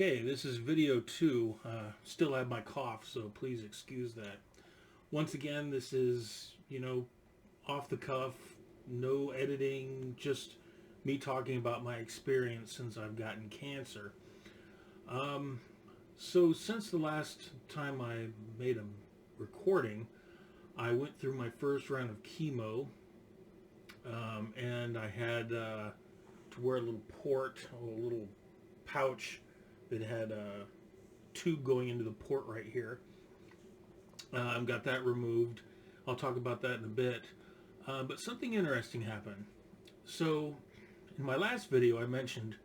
Okay, this is video 2. Still have my cough, so please excuse that. Once again, this is, off the cuff, no editing, just me talking about my experience since I've gotten cancer. Um, so, since the last time I made a recording, I went through my first round of chemo, and I had to wear a little port, a little pouch that had a tube going into the port right here. I've got that removed. I'll talk about that in a bit. But something interesting happened. So, in my last video, I mentioned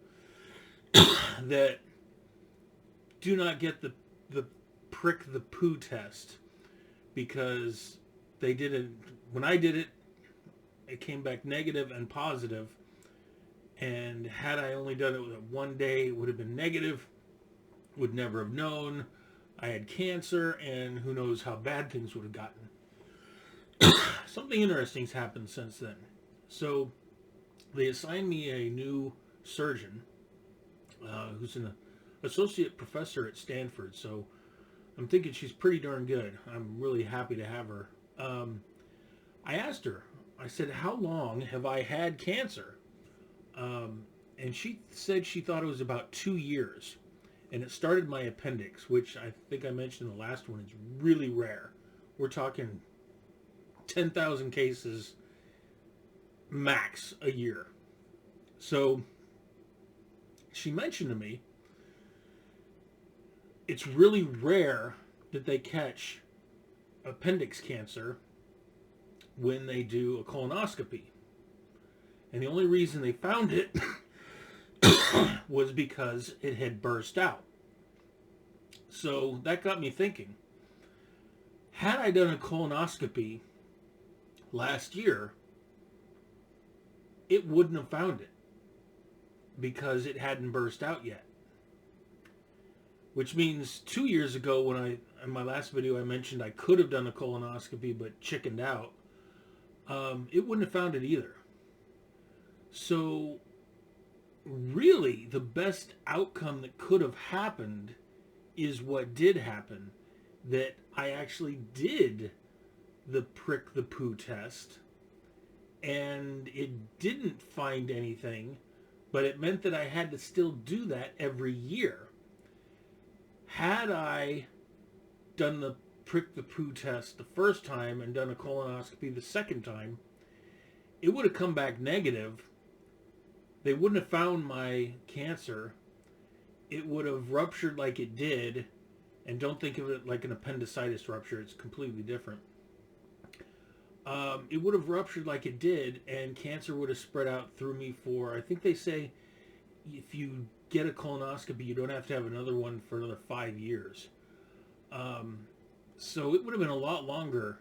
that do not get the prick the poo test because they didn't. When I did it, it came back negative and positive. And had I only done it one day, it would have been negative. Would never have known I had cancer, and who knows how bad things would have gotten. Something interesting's happened since then. So they assigned me a new surgeon who's an associate professor at Stanford. So I'm thinking she's pretty darn good. I'm really happy to have her. I asked her, I said, how long have I had cancer? And she said she thought it was about 2 years. And it started my appendix, which I think I mentioned in the last one is really rare. We're talking 10,000 cases max a year. So she mentioned to me it's really rare that they catch appendix cancer when they do a colonoscopy. And the only reason they found it was because it had burst out. So that got me thinking. Had I done a colonoscopy last year, it wouldn't have found it because it hadn't burst out yet. Which means 2 years ago when in my last video I mentioned I could have done a colonoscopy but chickened out, it wouldn't have found it either. So really the best outcome that could have happened is what did happen, that I actually did the prick the poo test and it didn't find anything, but it meant that I had to still do that every year. Had I done the prick the poo test the first time and done a colonoscopy the second time, it would have come back negative. They wouldn't have found my cancer. It would have ruptured like it did. And don't think of it like an appendicitis rupture. It's completely different. It would have ruptured like it did, and cancer would have spread out through me for, I think they say, if you get a colonoscopy, you don't have to have another one for another 5 years. So it would have been a lot longer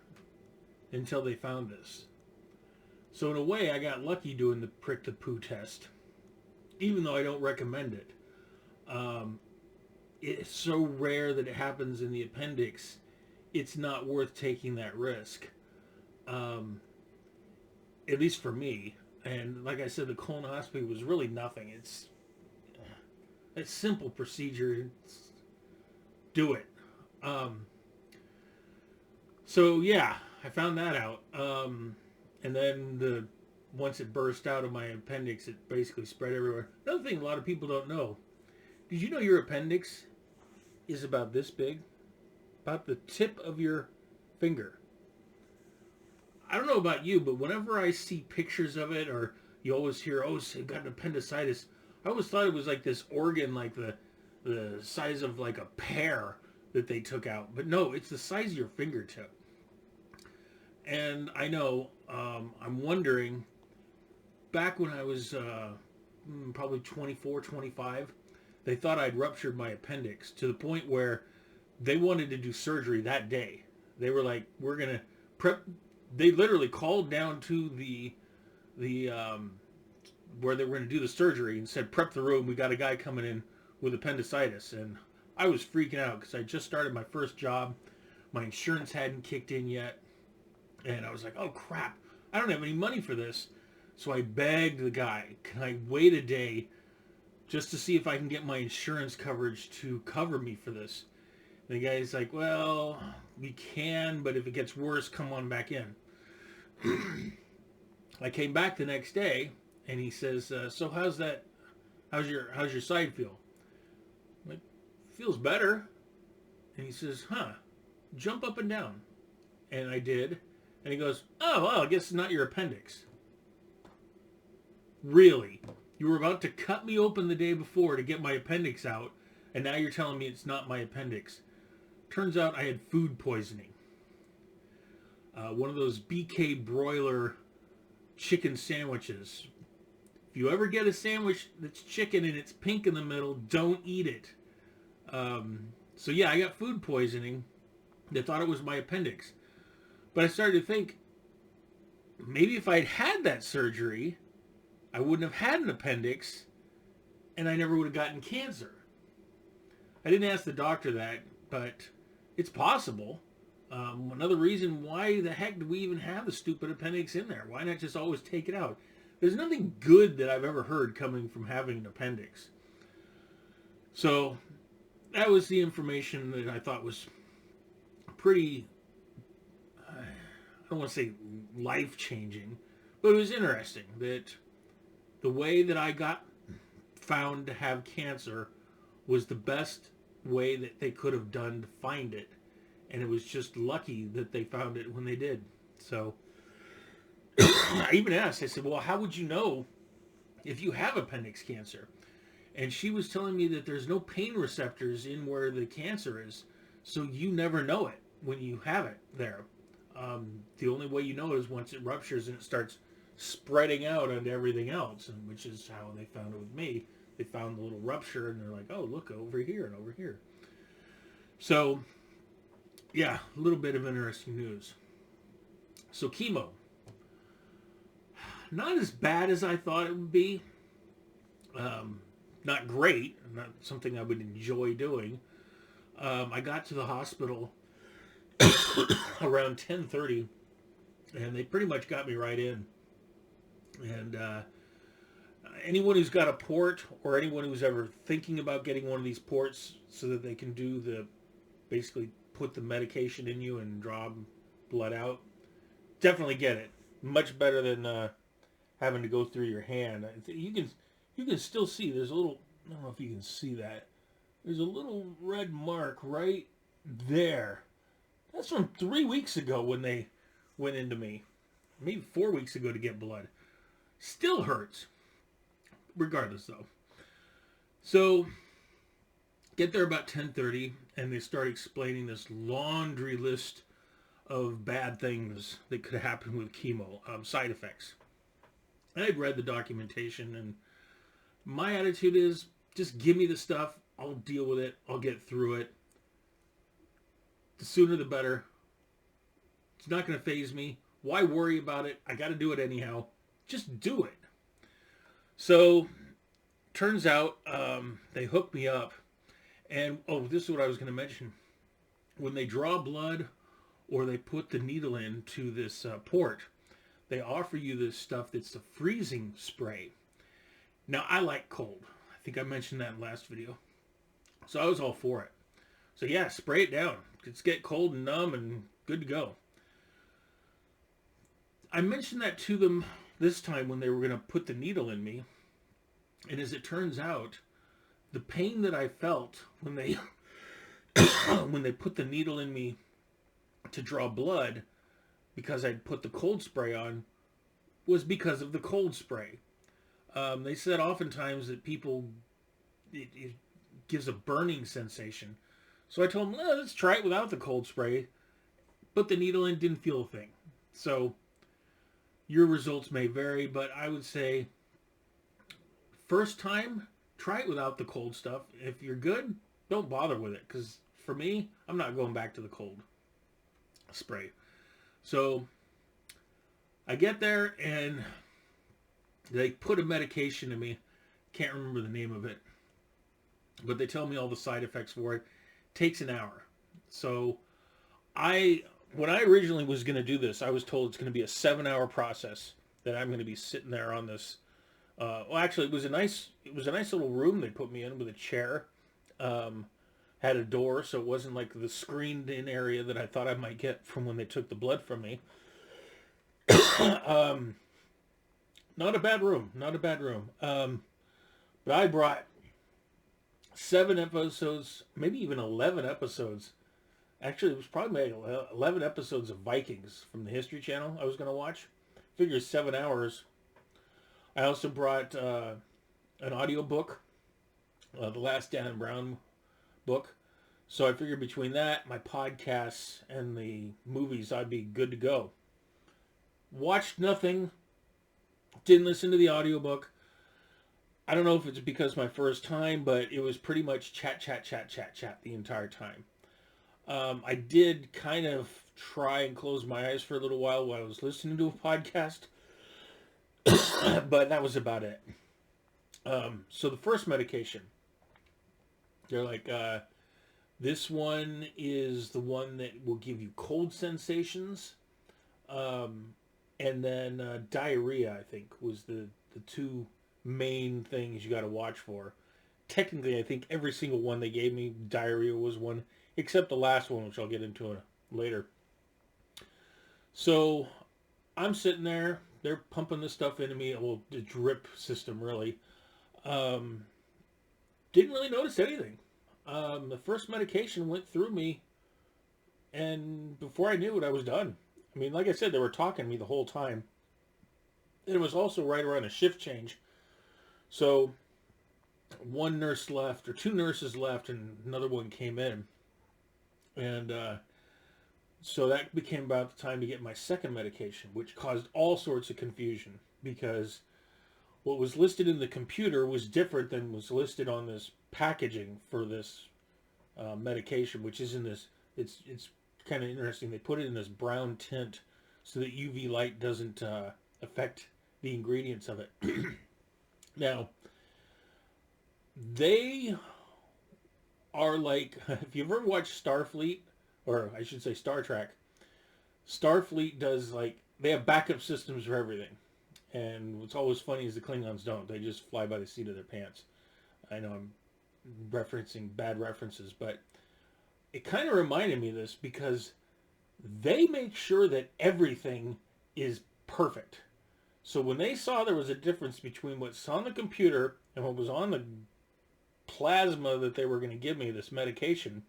until they found this. So in a way, I got lucky doing the prick the poo test, even though I don't recommend it. It's so rare that it happens in the appendix, it's not worth taking that risk. At least for me. And like I said, the colonoscopy was really nothing. It's a simple procedure. Do it. So yeah, I found that out. And then once it burst out of my appendix, it basically spread everywhere. Another thing a lot of people don't know. Did you know your appendix is about this big? About the tip of your finger. I don't know about you, but whenever I see pictures of it, or you always hear, oh, it's got an appendicitis, I always thought it was like this organ, like the size of like a pear that they took out. But no, it's the size of your fingertip. And I know, I'm wondering, back when I was probably 24, 25, they thought I'd ruptured my appendix to the point where they wanted to do surgery that day. They were like, we're going to prep. They literally called down to the where they were going to do the surgery and said, prep the room. We got a guy coming in with appendicitis. And I was freaking out because I just started my first job. My insurance hadn't kicked in yet. And I was like, oh, crap. I don't have any money for this. So I begged the guy, can I wait a day just to see if I can get my insurance coverage to cover me for this. And the guy's like, well, we can, but if it gets worse, come on back in. I came back the next day, and he says, so how's your side feel? I'm like, feels better. And he says, jump up and down. And I did. And he goes, oh, well, I guess it's not your appendix. Really? You were about to cut me open the day before to get my appendix out, and now you're telling me it's not my appendix. Turns out I had food poisoning. One of those BK broiler chicken sandwiches. If you ever get a sandwich that's chicken and it's pink in the middle, don't eat it. So yeah, I got food poisoning. They thought it was my appendix. But I started to think, maybe if I'd had that surgery, I wouldn't have had an appendix, and I never would have gotten cancer. I didn't ask the doctor that, but it's possible. Another reason, why the heck do we even have the stupid appendix in there? Why not just always take it out? There's nothing good that I've ever heard coming from having an appendix. So that was the information that I thought was pretty, I don't want to say life-changing, but it was interesting that the way that I got found to have cancer was the best way that they could have done to find it. And it was just lucky that they found it when they did. So I even asked, I said, well, how would you know if you have appendix cancer? And she was telling me that there's no pain receptors in where the cancer is. So you never know it when you have it there. The only way you know it is once it ruptures and it starts spreading out onto everything else, and which is how they found it with me. They found the little rupture, and they're like, oh, look, over here and over here. So, yeah, a little bit of interesting news. So, chemo. Not as bad as I thought it would be. Not great. Not something I would enjoy doing. I got to the hospital around 10:30, and they pretty much got me right in. And anyone who's got a port, or anyone who's ever thinking about getting one of these ports so that they can do basically put the medication in you and draw blood out, definitely get it. Much better than having to go through your hand. You can still see, there's a little, I don't know if you can see that. There's a little red mark right there. That's from 3 weeks ago when they went into me. Maybe 4 weeks ago to get blood. Still hurts. Regardless, though. So, get there about 10:30, and they start explaining this laundry list of bad things that could happen with chemo, side effects. And I'd read the documentation, and my attitude is, just give me the stuff, I'll deal with it, I'll get through it. The sooner the better. It's not going to faze me. Why worry about it? I got to do it anyhow. Just do it. So, turns out they hooked me up. And, this is what I was going to mention. When they draw blood or they put the needle into this port, they offer you this stuff that's the freezing spray. Now, I like cold. I think I mentioned that in the last video. So I was all for it. So yeah, spray it down. Just get cold and numb and good to go. I mentioned that to them this time when they were going to put the needle in me. And as it turns out, the pain that I felt when they when they put the needle in me to draw blood, because I'd put the cold spray on, was because of the cold spray. They said oftentimes that it gives a burning sensation. So I told them, let's try it without the cold spray. Put the needle in, didn't feel a thing. So your results may vary, but I would say first time, try it without the cold stuff. If you're good, don't bother with it, because for me, I'm not going back to the cold spray. So I get there and they put a medication in me. Can't remember the name of it, but they tell me all the side effects for it. Takes an hour. So when I originally was going to do this, I was told it's going to be a 7-hour process, that I'm going to be sitting there on this Well, actually, it was a nice little room they put me in with a chair. Um, had a door, so it wasn't like the screened-in area that I thought I might get from when they took the blood from me. um, Not a bad room, not a bad room. But I brought 7 episodes, maybe even 11 episodes. Actually, it was probably like 11 episodes of Vikings from the History Channel I was going to watch. Figure 7 hours. I also brought an audio book, the Last Dan Brown book. So I figured between that, my podcasts, and the movies, I'd be good to go. Watched nothing. Didn't listen to the audiobook. I don't know if it's because my first time, but it was pretty much chat, chat, chat, chat, chat the entire time. I did kind of try and close my eyes for a little while I was listening to a podcast, but that was about it. So the first medication, they're like, this one is the one that will give you cold sensations, and then diarrhea, I think, was the two main things you got to watch for. Technically, I think every single one they gave me, diarrhea was one, except the last one, which I'll get into later. So I'm sitting there, they're pumping this stuff into me, well, the drip system, really. Um, didn't really notice anything. The first medication went through me, and before I knew it, I was done. I mean, like I said, they were talking to me the whole time. And it was also right around a shift change. So one nurse left, or two nurses left, and another one came in. And so that became about the time to get my second medication, which caused all sorts of confusion because what was listed in the computer was different than was listed on this packaging for this medication, which is in this. It's kind of interesting. They put it in this brown tint so that UV light doesn't affect the ingredients of it. Now, they are like, if you've ever watched Starfleet, or I should say Star Trek, Starfleet does like, they have backup systems for everything. And what's always funny is the Klingons don't. They just fly by the seat of their pants. I know I'm referencing bad references, but it kind of reminded me of this because they make sure that everything is perfect. So when they saw there was a difference between what's on the computer and what was on the plasma that they were going to give me, this medication,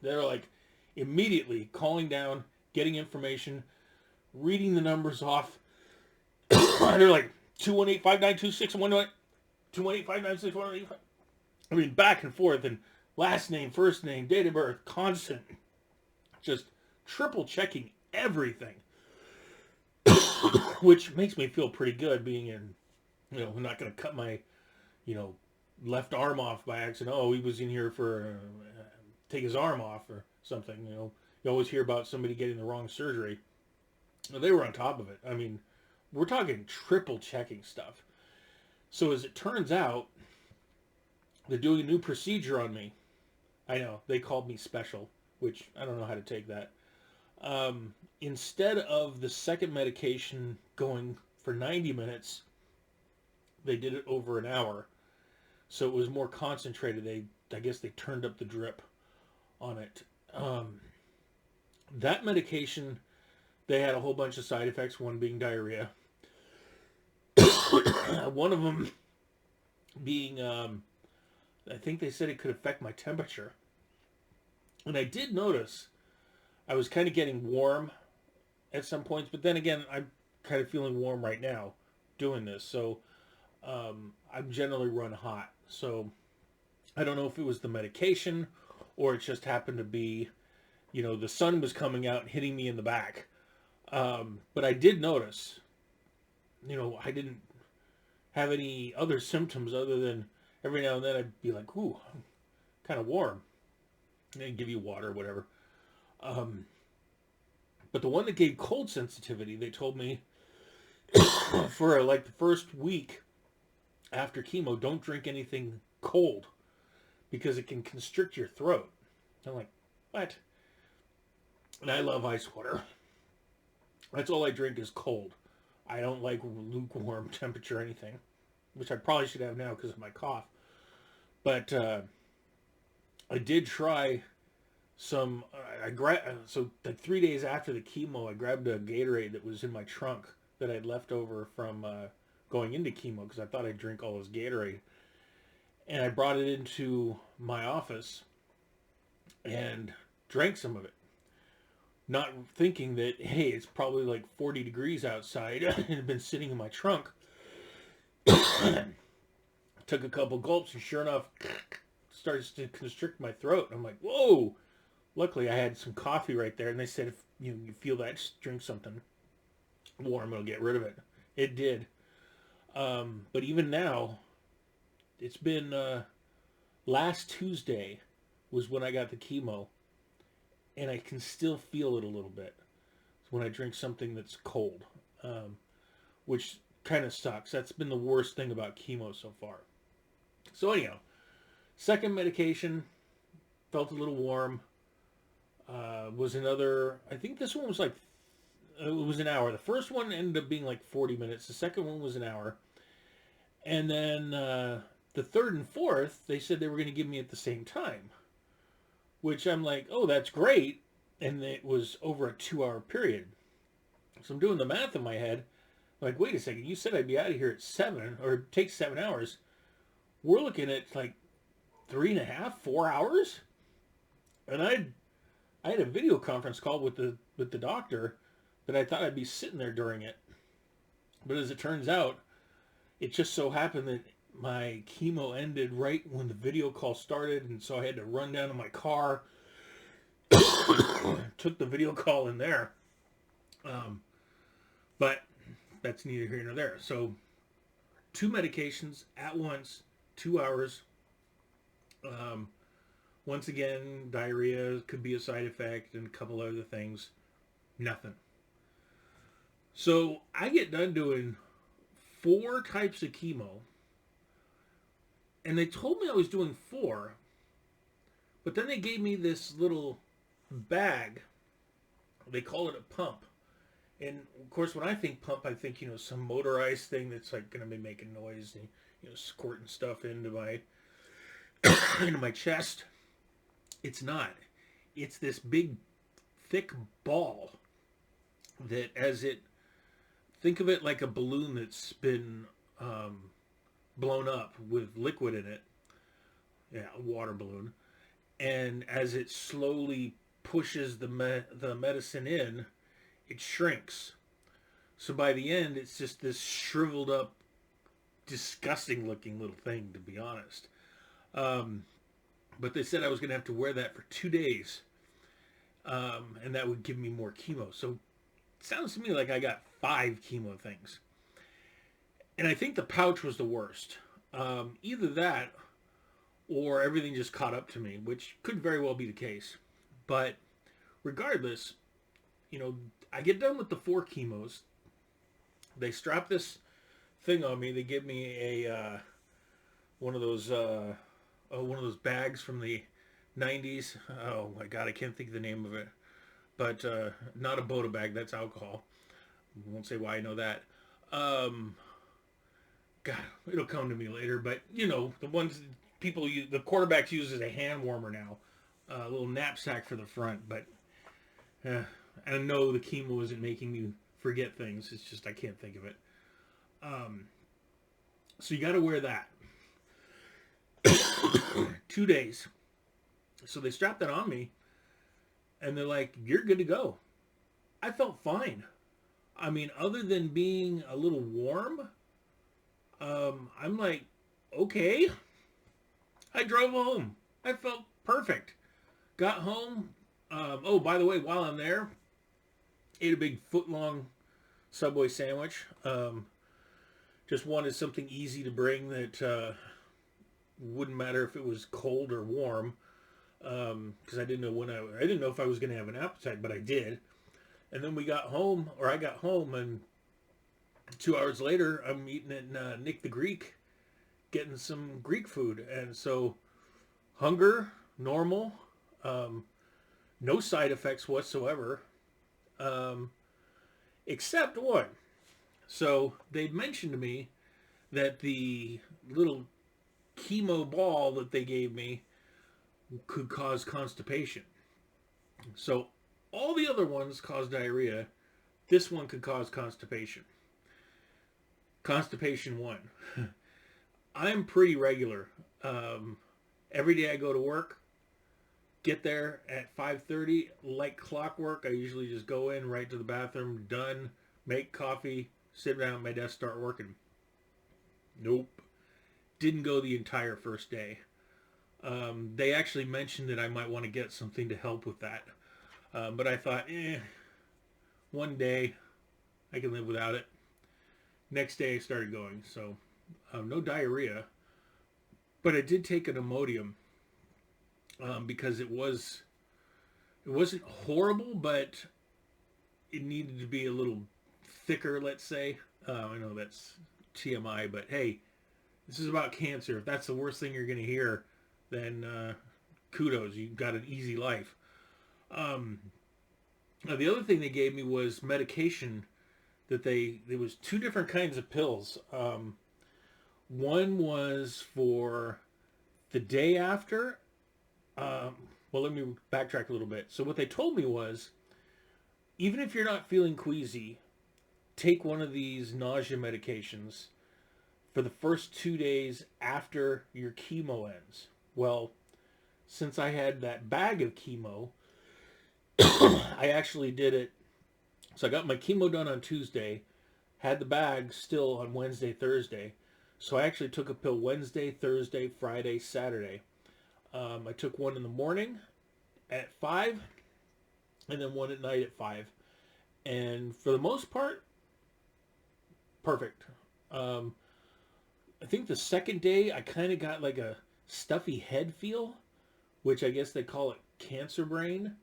they're like immediately calling down, getting information, reading the numbers off. They're like 218-5926-118, 218-596-185. I mean, back and forth, and last name, first name, date of birth, constant. Just triple checking everything. Which makes me feel pretty good being in, I'm not going to cut my, left arm off by accident. Oh, he was in here for, take his arm off or something, You always hear about somebody getting the wrong surgery. Well, they were on top of it. I mean, we're talking triple checking stuff. So as it turns out, they're doing a new procedure on me. I know, they called me special, which I don't know how to take that. Instead of the second medication going for 90 minutes, they did it over an hour. So it was more concentrated. I guess they turned up the drip on it. That medication, they had a whole bunch of side effects, one being diarrhea. One of them being, I think they said it could affect my temperature. And I did notice I was kind of getting warm at some points, but then again, I'm kind of feeling warm right now doing this. So I'm generally run hot. So I don't know if it was the medication or it just happened to be, the sun was coming out and hitting me in the back. But I did notice, I didn't have any other symptoms other than every now and then I'd be like, ooh, I'm kind of warm. And they'd give you water or whatever. But the one that gave cold sensitivity, they told me for like the first week after chemo, don't drink anything cold because it can constrict your throat. I'm like, what? And I love ice water. That's all I drink is cold. I don't like lukewarm temperature or anything. which I probably should have now because of my cough. But I did try some. So like 3 days after the chemo, I grabbed a Gatorade that was in my trunk that I'd left over from going into chemo because I thought I'd drink all this Gatorade, and I brought it into my office and drank some of it, not thinking that, hey, it's probably like 40 degrees outside. It had been sitting in my trunk. Took a couple gulps, and sure enough, starts to constrict my throat. I'm like, whoa. Luckily, I had some coffee right there, and they said, if you feel that, just drink something warm. It'll get rid of it. It did. But even now, it's been last Tuesday was when I got the chemo, and I can still feel it a little bit when I drink something that's cold, which kind of sucks. That's been the worst thing about chemo so far. So anyhow, second medication, felt a little warm. Was another, I think this one was like, it was an hour. The first one ended up being like 40 minutes. The second one was an hour. And then the third and fourth, they said they were going to give me at the same time. Which I'm like, oh, that's great. And it was over a 2-hour period. So I'm doing the math in my head. I'm like, wait a second, you said I'd be out of here at 7, or it takes 7 hours. We're looking at like 3.5, 4 hours? And I had a video conference call with the doctor that I thought I'd be sitting there during it. But as it turns out, it just so happened that my chemo ended right when the video call started, and so I had to run down to my car, took the video call in there. But that's neither here nor there. So 2 medications at once, 2 hours. Once again, diarrhea could be a side effect and a couple other things. Nothing. So I get done doing 4 types of chemo. And they told me I was doing 4. But then they gave me this little bag. They call it a pump. And of course, when I think pump, I think, some motorized thing that's like going to be making noise and, squirting stuff into my into my chest. It's not. It's this big, thick ball that think of it like a balloon that's been blown up with liquid in it. Yeah, a water balloon. And as it slowly pushes the medicine in, it shrinks. So by the end, it's just this shriveled up, disgusting looking little thing, to be honest. But they said I was going to have to wear that for 2 days. And that would give me more chemo. So it sounds to me like I got 5 chemo things. And I think the pouch was the worst. Either that or everything just caught up to me, which could very well be the case. But regardless, I get done with the 4 chemos. They strap this thing on me. They give me a one of those bags from the 90s. Oh my God, I can't think of the name of it. But not a Boda bag. That's alcohol. I won't say why I know that. God, it'll come to me later. But the ones people use, the quarterbacks use as a hand warmer now. A little knapsack for the front, but. I know the chemo isn't making me forget things. It's just I can't think of it. So you got to wear that. 2 days. So they strapped that on me, and they're like, "You're good to go." I felt fine. I mean, other than being a little warm, I'm like, okay. I drove home. I felt perfect. Got home. Oh, by the way, while I'm there, ate a big foot-long Subway sandwich. Just wanted something easy to bring that wouldn't matter if it was cold or warm, because I didn't know if I was going to have an appetite, but I did. And then I got home, and 2 hours later, I'm eating at Nick the Greek, getting some Greek food, and so hunger normal. No side effects whatsoever, except one. So they mentioned to me that the little chemo ball that they gave me could cause constipation. So all the other ones cause diarrhea. This one could cause constipation. Constipation 1. I'm pretty regular. Every day I go to work, get there at 5:30, like clockwork. I usually just go in right to the bathroom, done, make coffee, sit down at my desk, start working. Nope. Didn't go the entire first day. They actually mentioned that I might want to get something to help with that. But I thought, one day I can live without it. Next day I started going. So no diarrhea. But I did take an Imodium because it wasn't horrible, but it needed to be a little thicker, let's say. I know that's TMI, but hey, this is about cancer. If that's the worst thing you're going to hear, then kudos, you got an easy life. Now the other thing they gave me was medication that there was 2 different kinds of pills. One was for the day after. Well, let me backtrack a little bit. So what they told me was, even if you're not feeling queasy, take one of these nausea medications for the first 2 days after your chemo ends. Well, since I had that bag of chemo, I actually did it. So I got my chemo done on Tuesday, had the bag still on Wednesday, Thursday. So I actually took a pill Wednesday, Thursday, Friday, Saturday. I took one in the morning at 5, and then one at night at 5. And for the most part, perfect. I think the second day I kind of got like a stuffy head feel, which I guess they call it cancer brain.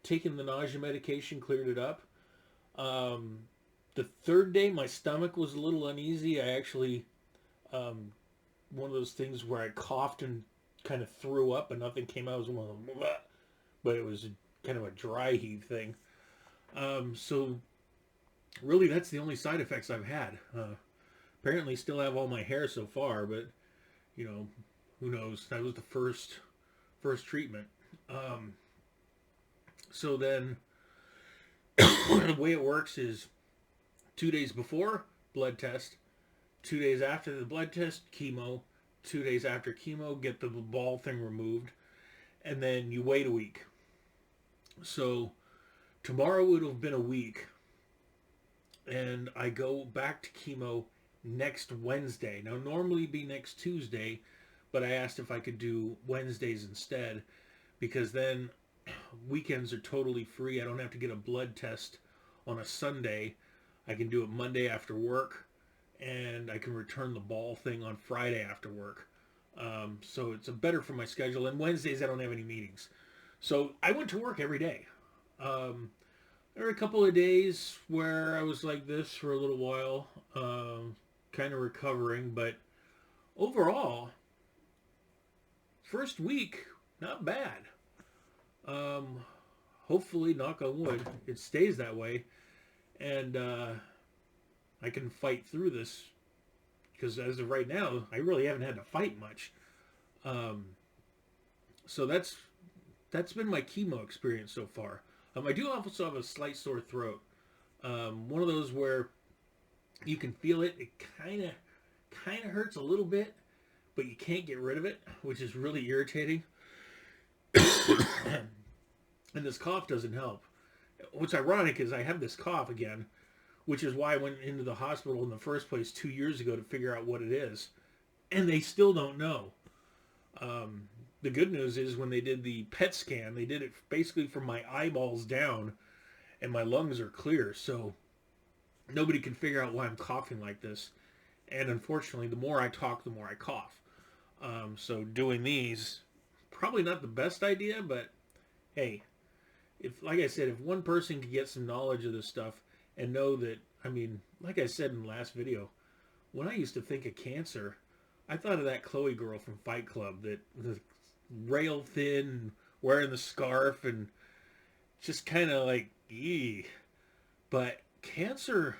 Taking the nausea medication cleared it up. The third day my stomach was a little uneasy. I actually, one of those things where I coughed and kind of threw up and nothing came out. It was one of them, but it was kind of a dry heave thing. So really that's the only side effects I've had. Apparently still have all my hair so far, but you know, who knows? That was the first treatment. So then the way it works is 2 days before, blood test. 2 days after the blood test, chemo. 2 days after chemo, get the ball thing removed. And then you wait a week. So tomorrow would have been a week. And I go back to chemo next Wednesday. Now normally it'd be next Tuesday, but I asked if I could do Wednesdays instead, because then weekends are totally free. I don't have to get a blood test on a Sunday. I can do it Monday after work, and I can return the ball thing on Friday after work. So it's better for my schedule. And Wednesdays I don't have any meetings. So I went to work every day. There were a couple of days where I was like this for a little while, kind of recovering, but overall, first week, not bad. Hopefully, knock on wood, it stays that way, and I can fight through this, because as of right now, I really haven't had to fight much. So that's been my chemo experience so far. I do also have a slight sore throat. One of those where you can feel it. It kind of hurts a little bit, but you can't get rid of it, which is really irritating. And this cough doesn't help. What's ironic is I have this cough again, which is why I went into the hospital in the first place 2 years ago to figure out what it is. And they still don't know. The good news is when they did the PET scan, they did it basically from my eyeballs down, and my lungs are clear. So nobody can figure out why I'm coughing like this. And unfortunately, the more I talk, the more I cough. So doing these, probably not the best idea, but hey, like I said, if one person could get some knowledge of this stuff and know that, I mean, like I said in the last video, when I used to think of cancer, I thought of that Chloe girl from Fight Club, that the rail thin, wearing the scarf, and just kind of like, eee. But cancer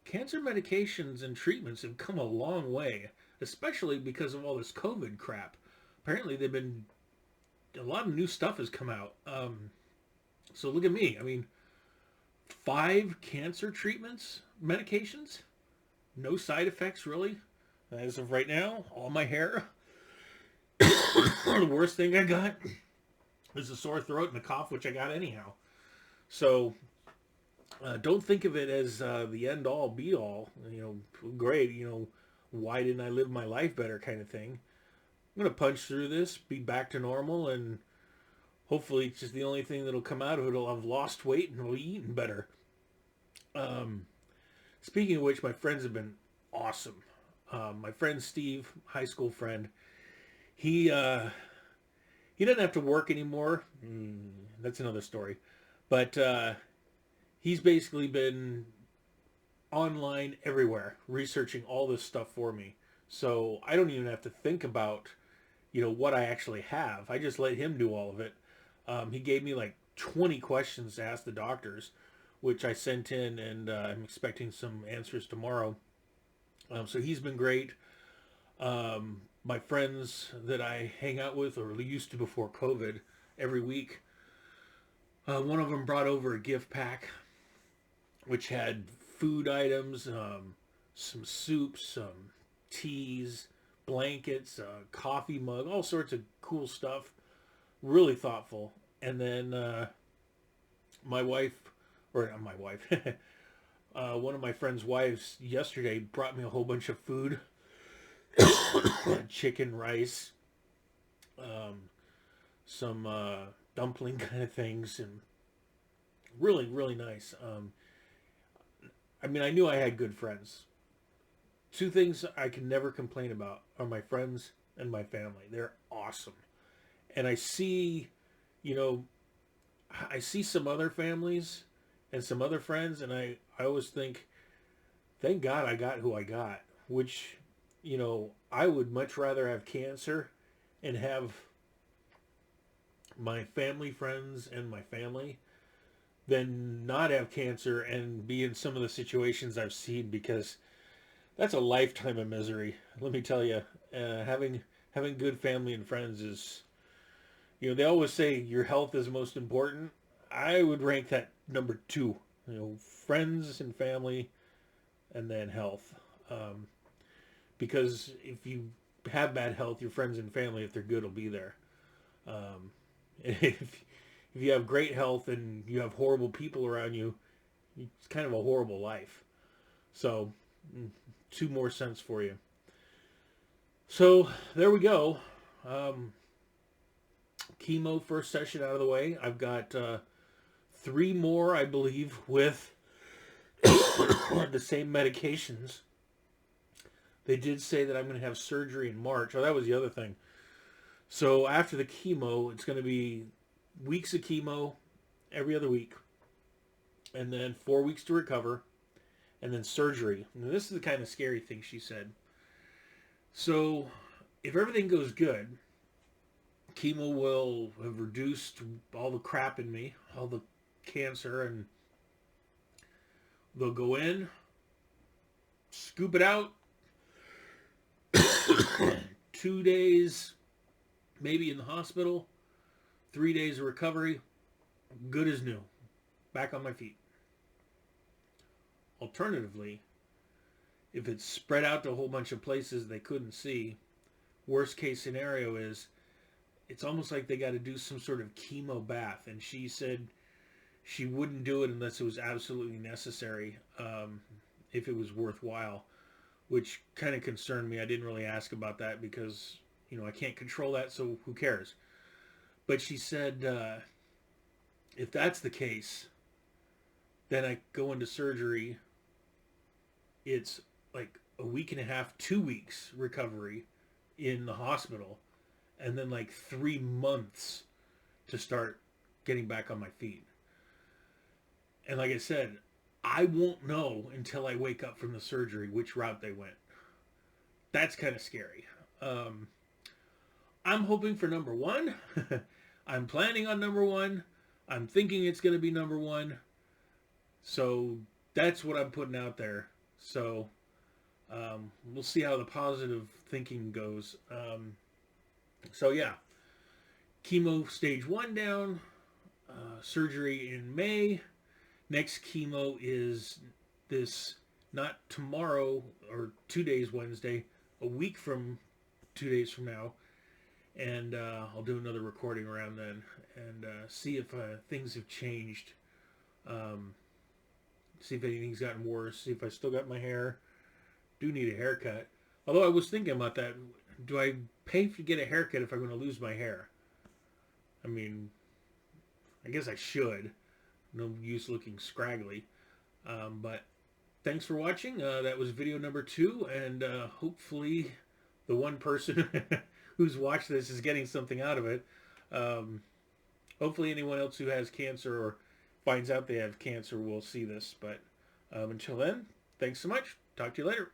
cancer medications and treatments have come a long way, especially because of all this COVID crap. Apparently, a lot of new stuff has come out. So look at me. I mean, 5 cancer treatments, medications, no side effects really. As of right now, all my hair. The worst thing I got is a sore throat and a cough, which I got anyhow. So don't think of it as the end all be all. Great. Why didn't I live my life better kind of thing. I'm going to punch through this, be back to normal, and hopefully it's just the only thing that'll come out of it. I'll have lost weight and I'll be eating better. Speaking of which, my friends have been awesome. My friend Steve, high school friend, he doesn't have to work anymore. That's another story. But he's basically been online everywhere, researching all this stuff for me. So I don't even have to think about, what I actually have. I just let him do all of it. He gave me like 20 questions to ask the doctors, which I sent in, and I'm expecting some answers tomorrow. So he's been great. My friends that I hang out with, or used to before COVID, every week, one of them brought over a gift pack, which had food items, some soups, some teas, blankets, a coffee mug, all sorts of cool stuff. Really thoughtful. And then my wife, or not my wife, one of my friend's wives yesterday brought me a whole bunch of food. Chicken, rice, some dumpling kind of things, and really, really nice. I mean, I knew I had good friends. 2 things I can never complain about are my friends and my family. They're awesome. And I see some other families and some other friends, and I always think, thank God I got who I got, which, I would much rather have cancer and have my family, friends, and my family than not have cancer and be in some of the situations I've seen, because that's a lifetime of misery. Let me tell you, having good family and friends is, they always say your health is most important. I would rank that number 2, friends and family, and then health. Because if you have bad health, your friends and family, if they're good, will be there. If you have great health and you have horrible people around you, it's kind of a horrible life. So, 2 more cents for you. So, there we go. Chemo first session out of the way. I've got 3 more, I believe, with the same medications. They did say that I'm going to have surgery in March. Oh, that was the other thing. So after the chemo, it's going to be weeks of chemo every other week, and then 4 weeks to recover, and then surgery. And this is the kind of scary thing she said. So if everything goes good, chemo will have reduced all the crap in me, all the cancer, and they'll go in, scoop it out, 2 days maybe in the hospital, 3 days of recovery, good as new, back on my feet. Alternatively, if it's spread out to a whole bunch of places they couldn't see, worst case scenario is it's almost like they got to do some sort of chemo bath, and she said she wouldn't do it unless it was absolutely necessary, if it was worthwhile, which kind of concerned me. I didn't really ask about that because, I can't control that, so who cares? But she said, if that's the case, then I go into surgery. It's like a week and a half, 2 weeks recovery in the hospital, and then like 3 months to start getting back on my feet. And like I said, I won't know until I wake up from the surgery which route they went. That's kind of scary. I'm hoping for number 1. I'm planning on number 1. I'm thinking it's going to be number 1. So that's what I'm putting out there. So we'll see how the positive thinking goes. So yeah, chemo stage 1 down, surgery in May. Next chemo is this, not tomorrow or 2 days Wednesday, a week from 2 days from now. And I'll do another recording around then and see if things have changed. See if anything's gotten worse. See if I still got my hair. Do need a haircut. Although I was thinking about that. Do I pay to get a haircut if I'm going to lose my hair? I mean, I guess I should. No use looking scraggly. But thanks for watching. That was video number 2. And hopefully the one person who's watched this is getting something out of it. Hopefully anyone else who has cancer or finds out they have cancer will see this. But until then, thanks so much. Talk to you later.